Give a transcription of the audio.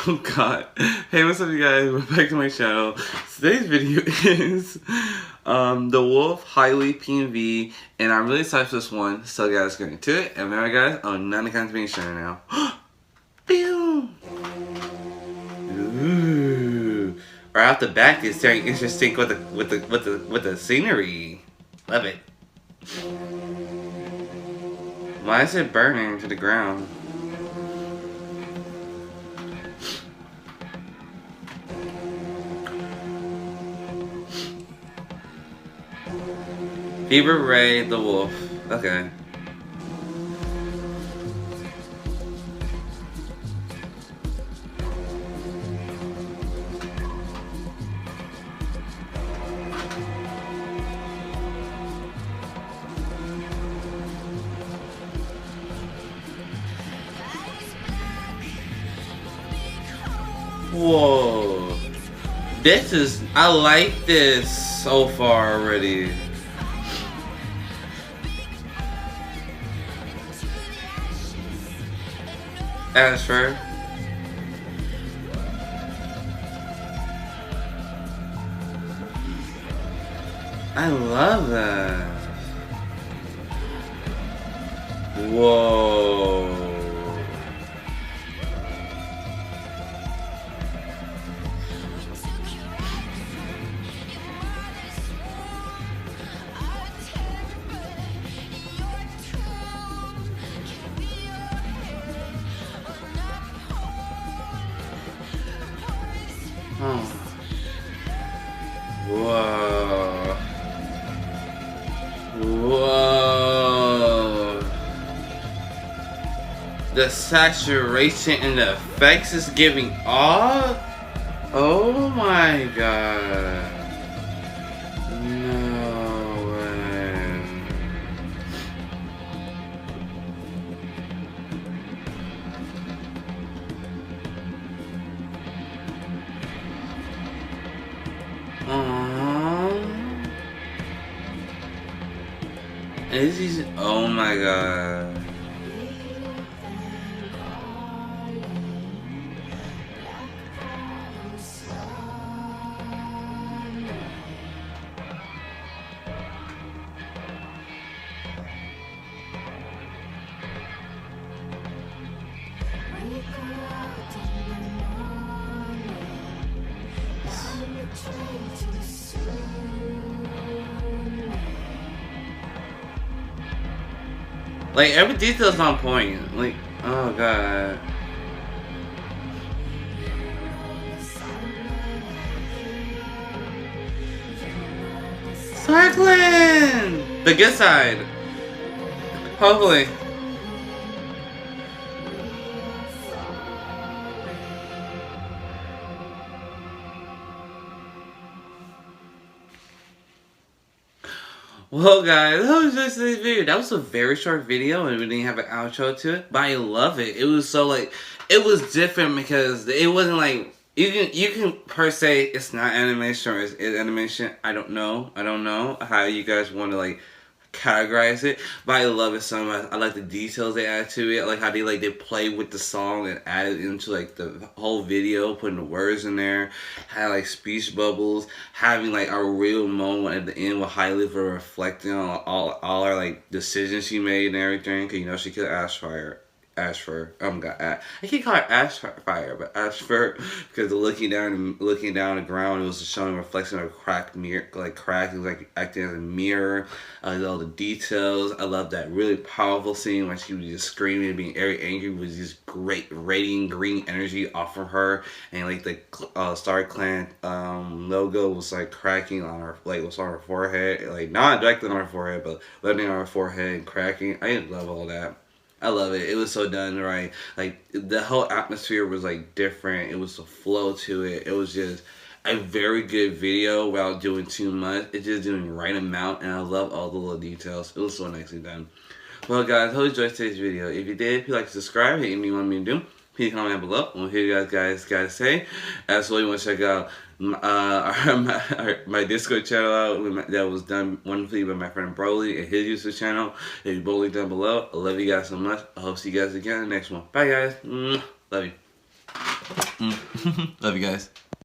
Oh god. Hey, what's up you guys? Welcome back to my channel. Today's video is the Wolf HollyLeaf PNV, and I'm really excited for this one. So guys, let's get into it. And remember guys, none of the kinds being shown now. Pew! Ooh. Right off the back it's very interesting with the scenery. Love it. Why is it burning to the ground? Fever Ray the Wolf. Okay. Whoa. This is, I like this so far already. Asher. I love that. Whoa. Oh. Whoa. Whoa. The saturation and the effects is giving off. Oh my god. No way. Is he? Oh my god. Like, every detail's on point. Like, oh god. Cycling! The good side. Hopefully. Well guys, that was just this video. That was a very short video and we didn't have an outro to it, but I love it. It was so like, it was different because it wasn't like, you can per se, it's not animation or it's animation. I don't know how you guys want to like categorize it, but I love it so much. I like the details they add to it. I like how they play with the song and added into like the whole video, putting the words in there, had like speech bubbles, having like a real moment at the end with HollyLeaf reflecting on all our like decisions she made and everything. Cause you know she killed Ashfur. God, I can't call her Ashfire, but Ashfur, because looking down the ground, it was showing a reflection of a cracked mirror, like cracked. It was like acting as a mirror. All the details. I love that really powerful scene when she was just screaming and being very angry with just great radiating green energy off of her, and like the Star Clan logo was like cracking on her, like was on her forehead, like not directly on her forehead, but landing on her forehead and cracking. I love all that. I love it. It was so done right. Like, the whole atmosphere was, like, different. It was a flow to it. It was just a very good video without doing too much. It's just doing the right amount, and I love all the little details. It was so nicely done. Well, guys, I hope you enjoyed today's video. If you did, if you'd like to subscribe, hit anything you want me to do, please comment down below. I want to hear you guys say. As well, you want to check out my Discord channel out that was done wonderfully by my friend Broly and his YouTube channel. If you both link down below. I love you guys so much. I hope to see you guys again in the next one. Bye guys. Love you. Love you guys.